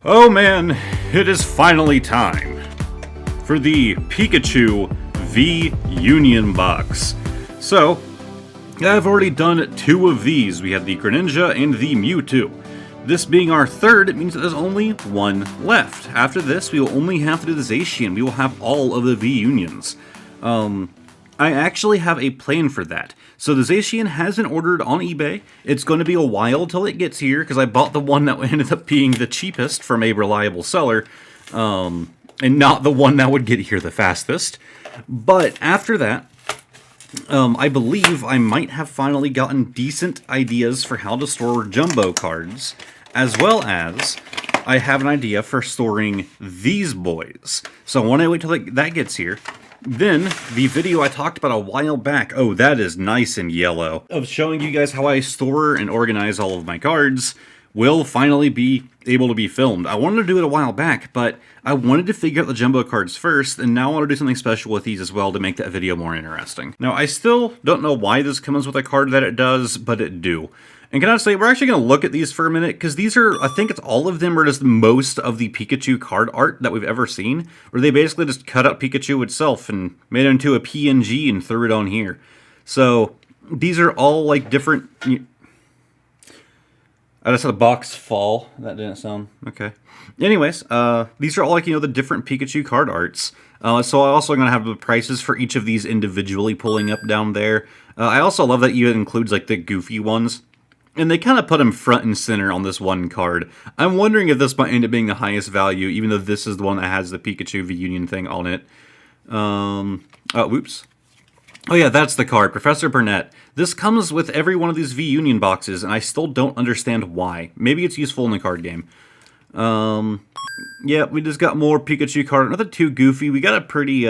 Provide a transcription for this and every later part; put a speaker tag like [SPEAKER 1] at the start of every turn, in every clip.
[SPEAKER 1] Oh man, it is finally time for the Pikachu VUnion box. So, I've already done two of these. We have the Greninja and the Mewtwo. This being our third, it means that there's only one left. After this, we will only have to do the Zacian. We will have all of the VUnions. I actually have a plan for that. So the Zacian has been ordered on eBay. It's going to be a while till it gets here, because I bought the one that ended up being the cheapest from a reliable seller, and not the one that would get here the fastest. But after that, I believe I might have finally gotten decent ideas for how to store jumbo cards, as well as I have an idea for storing these boys. So when I wait till that gets here, then, the video I talked about a while back, oh, that is nice and yellow, of showing you guys how I store and organize all of my cards, will finally be able to be filmed. I wanted to do it a while back, but I wanted to figure out the jumbo cards first, and now I want to do something special with these as well to make that video more interesting. Now, I still don't know why this comes with a card that it does, but it do. And can I say, we're actually going to look at these for a minute, because these are, I think it's all of them are just most of the Pikachu card art that we've ever seen, where they basically just cut out Pikachu itself and made it into a PNG and threw it on here. So, these are all like different... I just had a box fall. That didn't sound... okay. Anyways, these are all like, the different Pikachu card arts. So I'm also going to have the prices for each of these individually pulling up down there. I also love that it includes like the goofy ones. And they kind of put them front and center on this one card. I'm wondering if this might end up being the highest value, even though this is the one that has the Pikachu VUnion thing on it. Whoops. Oh yeah, that's the card, Professor Burnett. This comes with every one of these VUnion boxes, and I still don't understand why. Maybe it's useful in the card game. Yeah, we just got more Pikachu card. Nothing too goofy. We got a pretty,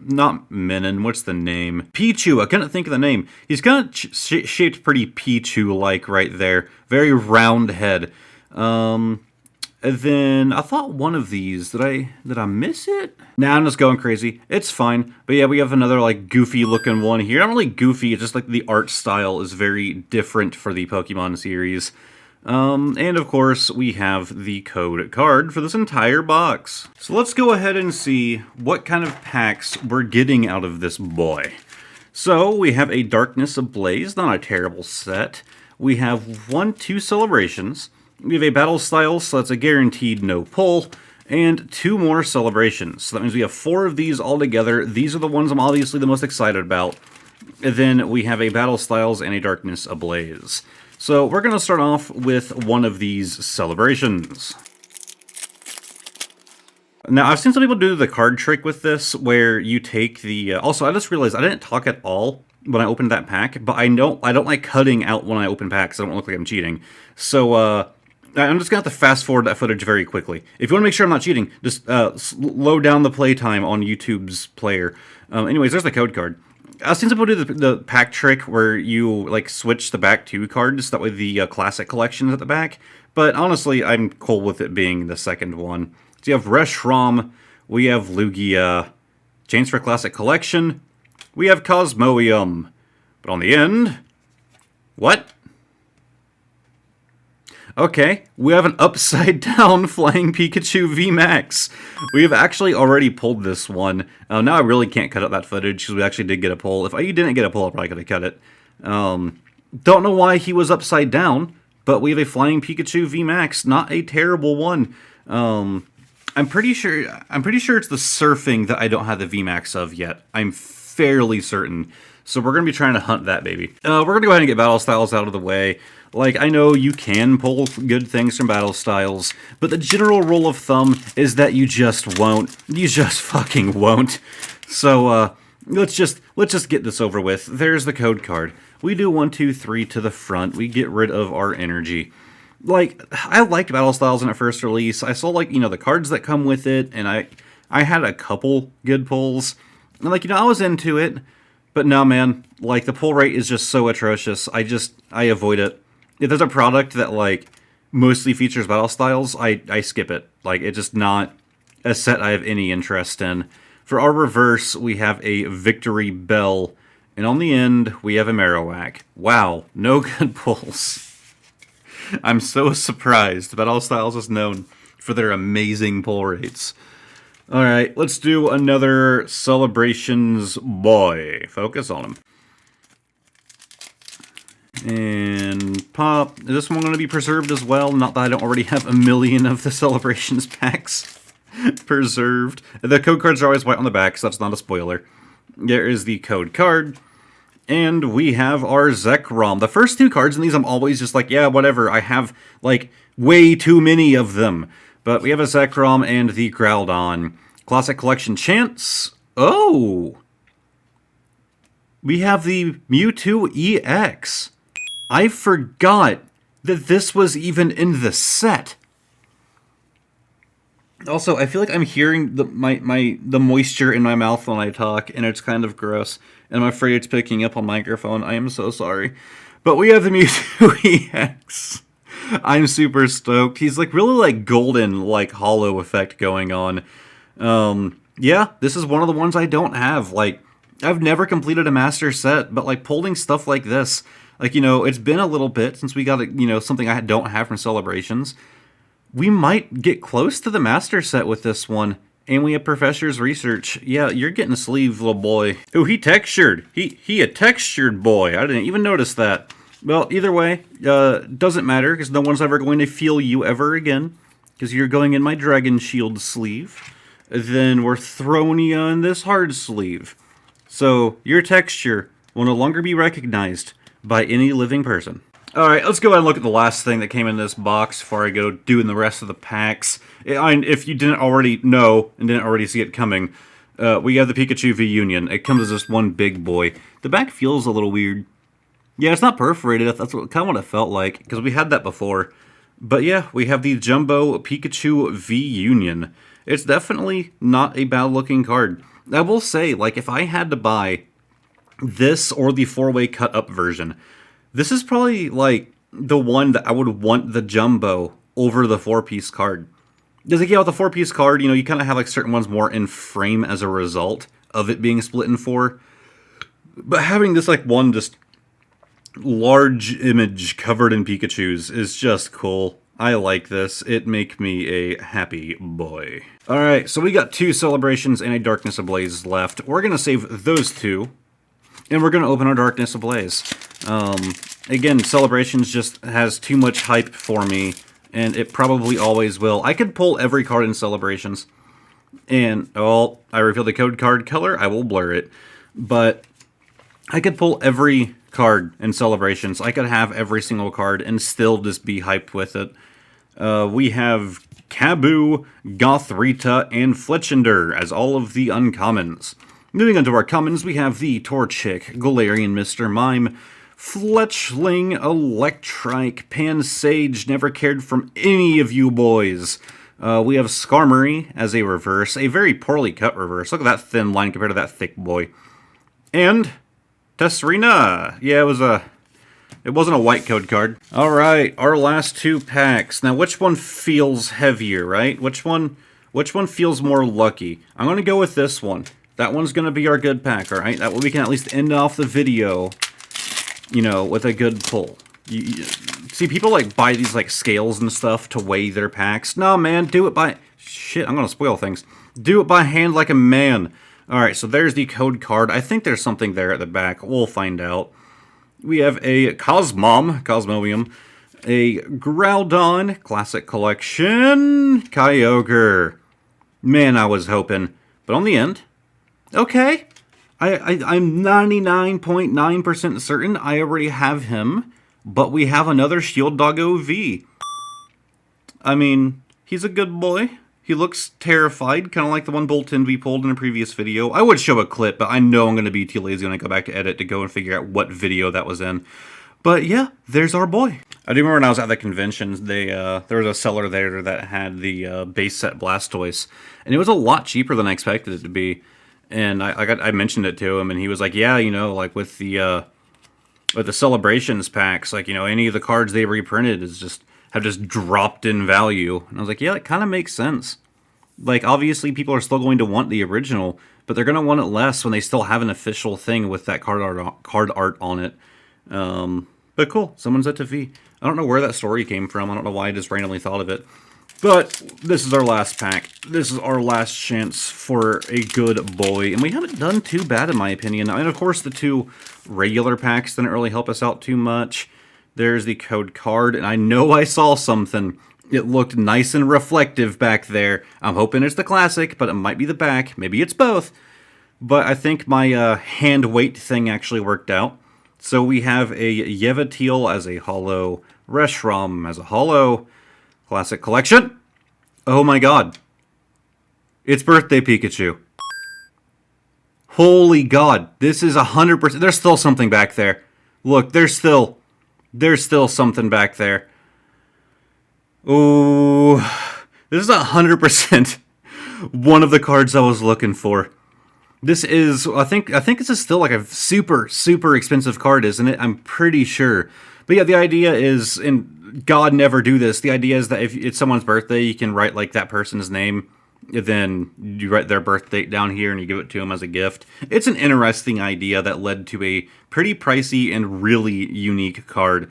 [SPEAKER 1] not Menon, what's the name? Pichu, I couldn't think of the name. He's kind of shaped pretty Pichu-like right there. Very round head. And then, I thought one of these, did I miss it? Nah, I'm just going crazy. It's fine. But yeah, we have another, like, goofy-looking one here. Not really goofy, it's just, like, the art style is very different for the Pokemon series. And of course, we have the code card for this entire box. So let's go ahead and see what kind of packs we're getting out of this boy. So we have a Darkness Ablaze, not a terrible set. We have 2 Celebrations. We have a Battle Style, so that's a guaranteed no pull. And 2 more Celebrations. So that means we have 4 of these all together. These are the ones I'm obviously the most excited about. And then we have a Battle Styles and a Darkness Ablaze. So we're going to start off with one of these Celebrations. Now, I've seen some people do the card trick with this, where you take the... also, I just realized I didn't talk at all when I opened that pack, but I don't like cutting out when I open packs. I don't look like I'm cheating. So, I'm just going to have to fast forward that footage very quickly. If you want to make sure I'm not cheating, just slow down the playtime on YouTube's player. Anyways, there's the code card. I've seen some people do the pack trick where you like switch the back 2 cards, that way the classic collection is at the back. But honestly, I'm cool with it being the second one. So you have Reshiram, we have Lugia, Chains for Classic Collection, we have Cosmoium. But on the end, what? Okay, we have an upside down Flying Pikachu VMAX. We have actually already pulled this one. Now I really can't cut out that footage because we actually did get a pull. If I didn't get a pull, I probably could have cut it. Don't know why he was upside down, but we have a Flying Pikachu VMAX. Not a terrible one. I'm pretty sure it's the surfing that I don't have the VMAX of yet. I'm fairly certain. So we're going to be trying to hunt that baby. We're going to go ahead and get Battle Styles out of the way. Like, I know you can pull good things from Battle Styles, but the general rule of thumb is that you just won't. You just fucking won't. So, let's just get this over with. There's the code card. We do 1, 2, 3 to the front. We get rid of our energy. Like, I liked Battle Styles in its first release. I saw, like, the cards that come with it, and I had a couple good pulls. And, like, I was into it, but no, man. Like, the pull rate is just so atrocious. I avoid it. If there's a product that, like, mostly features Battle Styles, I skip it. Like, it's just not a set I have any interest in. For our reverse, we have a Victory Bell, and on the end, we have a Marowak. Wow, no good pulls. I'm so surprised. Battle Styles is known for their amazing pull rates. Alright, let's do another Celebrations boy. Focus on him. And pop. Is this one going to be preserved as well? Not that I don't already have a million of the Celebrations packs preserved. The code cards are always white on the back, so that's not a spoiler. There is the code card. And we have our Zekrom. The first two cards in these, I'm always just like, yeah, whatever. I have, like, way too many of them. But we have a Zekrom and the Groudon. Classic Collection Chance. Oh! We have the Mewtwo EX. I forgot that this was even in the set. Also, I feel like I'm hearing the moisture in my mouth when I talk, and it's kind of gross. And I'm afraid it's picking up on microphone. I am so sorry. But we have the Mewtwo EX. I'm super stoked. He's like really like golden, like hollow effect going on. Yeah, this is one of the ones I don't have. Like, I've never completed a master set, but like pulling stuff like this, like, you know, it's been a little bit since we got, you know, something I don't have from Celebrations. We might get close to the master set with this one. And we have Professor's Research. Yeah, you're getting a sleeve, little boy. Ooh, he textured. He a textured boy. I didn't even notice that. Well, either way, doesn't matter, because no one's ever going to feel you ever again, because you're going in my Dragon Shield sleeve. Then we're throwing you on this hard sleeve. So, your texture will no longer be recognized by any living person. Alright, let's go ahead and look at the last thing that came in this box before I go doing the rest of the packs. If you didn't already know and didn't already see it coming, we have the Pikachu VUnion. It comes as just one big boy. The back feels a little weird. Yeah, it's not perforated. That's kind of what it felt like, because we had that before. But yeah, we have the Jumbo Pikachu VUnion. It's definitely not a bad-looking card. I will say, like, if I had to buy this or the 4-way cut-up version, this is probably, like, the one that I would want the Jumbo over the 4-piece card. Because, like, yeah, with the 4-piece card, you know, you kind of have, like, certain ones more in frame as a result of it being split in 4. But having this, like, one just large image covered in Pikachus is just cool. I like this. It make me a happy boy. Alright, so we got 2 Celebrations and a Darkness Ablaze left. We're going to save those 2. And we're going to open our Darkness Ablaze. Again, Celebrations just has too much hype for me, and it probably always will. I could pull every card in Celebrations, and, oh, I reveal the code card color, I will blur it. But I could pull every card in Celebrations. I could have every single card and still just be hyped with it. We have Kabu, Gothrita, and Fletchender as all of the uncommons. Moving on to our commons, we have the Torchic, Galarian Mr. Mime, Fletchling, Electrike, Pansage, never cared from any of you boys. We have Skarmory as a reverse, a very poorly cut reverse. Look at that thin line compared to that thick boy. And Tesserina. Yeah, it wasn't a white code card. Alright, our last 2 packs. Now, which one feels heavier, right? Which one feels more lucky? I'm going to go with this one. That one's going to be our good pack, alright? That way we can at least end off the video, you know, with a good pull. See, people, like, buy these, like, scales and stuff to weigh their packs. No, man, do it by... Shit, I'm going to spoil things. Do it by hand like a man. Alright, so there's the code card. I think there's something there at the back. We'll find out. We have a Cosmovium, a Groudon, Classic Collection, Kyogre. Man, I was hoping. But on the end, okay. I'm 99.9% certain I already have him, but we have another Shield Doggo V. I mean, he's a good boy. He looks terrified, kind of like the one Bolton we pulled in a previous video. I would show a clip, but I know I'm going to be too lazy when I go back to edit to go and figure out what video that was in. But yeah, there's our boy. I do remember when I was at the convention, there was a seller there that had the base set Blastoise, and it was a lot cheaper than I expected it to be. And I mentioned it to him, and he was like, yeah, you know, like with the Celebrations packs, like, you know, any of the cards they reprinted have just dropped in value. And I was like, yeah, it kind of makes sense. Like, obviously, people are still going to want the original, but they're going to want it less when they still have an official thing with that card art on it. But cool, someone's at to V. I don't know where that story came from. I don't know why I just randomly thought of it. But this is our last pack. This is our last chance for a good boy. And we haven't done too bad, in my opinion. I mean, of course, the 2 regular packs didn't really help us out too much. There's the code card, and I know I saw something. It looked nice and reflective back there. I'm hoping it's the classic, but it might be the back. Maybe it's both. But I think my hand weight thing actually worked out. So we have a Yveltal as a holo, Reshiram as a holo, classic collection. Oh my god. It's Birthday Pikachu. Holy god. This is 100%. There's still something back there. Look, there's still something back there. Ooh. This is 100% one of the cards I was looking for. This is, I think this is still like a super, super expensive card, isn't it? I'm pretty sure. But yeah, the idea is, and God never do this, the idea is that if it's someone's birthday, you can write like that person's name, then you write their birth date down here and you give it to them as a gift. It's an interesting idea that led to a pretty pricey and really unique card.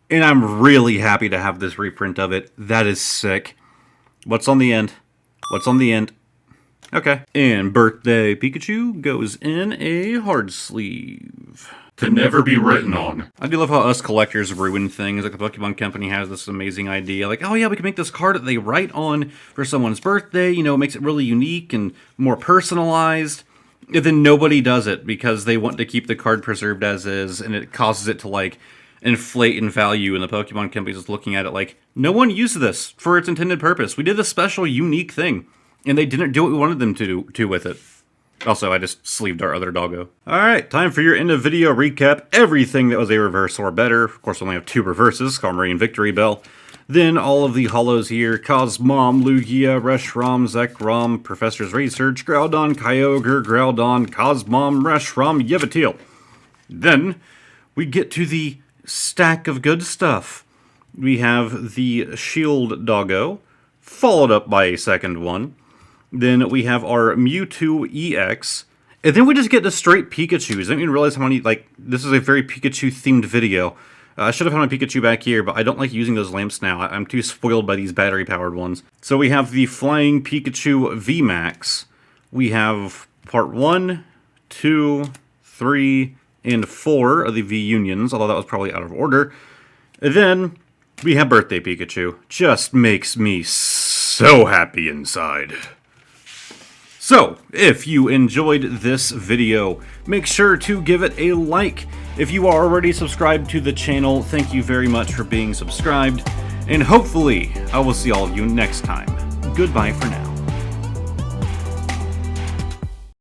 [SPEAKER 1] And I'm really happy to have this reprint of it. That is sick. What's on the end? What's on the end? Okay. And Birthday Pikachu goes in a hard sleeve.
[SPEAKER 2] To never be written on.
[SPEAKER 1] I do love how us collectors ruin things. Like the Pokemon Company has this amazing idea. Like, oh yeah, we can make this card that they write on for someone's birthday. You know, it makes it really unique and more personalized. And then nobody does it because they want to keep the card preserved as is. And it causes it to, like, inflate in value. And the Pokemon Company is looking at it like, no one used this for its intended purpose. We did this special, unique thing. And they didn't do what we wanted them to do with it. Also, I just sleeved our other doggo. Alright, time for your end of video recap. Everything that was a reverse or better. Of course, we only have 2 reverses, Skarmory and Victory Bell. Then all of the holos here. Cosmom, Lugia, Reshiram, Zekrom, Professor's Research, Groudon, Kyogre, Groudon, Cosmom, Reshiram, Yveltal. Then, we get to the stack of good stuff. We have the Shield Doggo, followed up by a second one. Then we have our Mewtwo EX. And then we just get the straight Pikachus. I didn't even realize how many, like, this is a very Pikachu-themed video. I should have had my Pikachu back here, but I don't like using those lamps now. I'm too spoiled by these battery-powered ones. So we have the Flying Pikachu VMAX. We have part 1, 2, 3, and 4 of the VUnions, although that was probably out of order. And then we have Birthday Pikachu. Just makes me so happy inside. So, if you enjoyed this video, make sure to give it a like. If you are already subscribed to the channel, thank you very much for being subscribed. And hopefully, I will see all of you next time. Goodbye for now.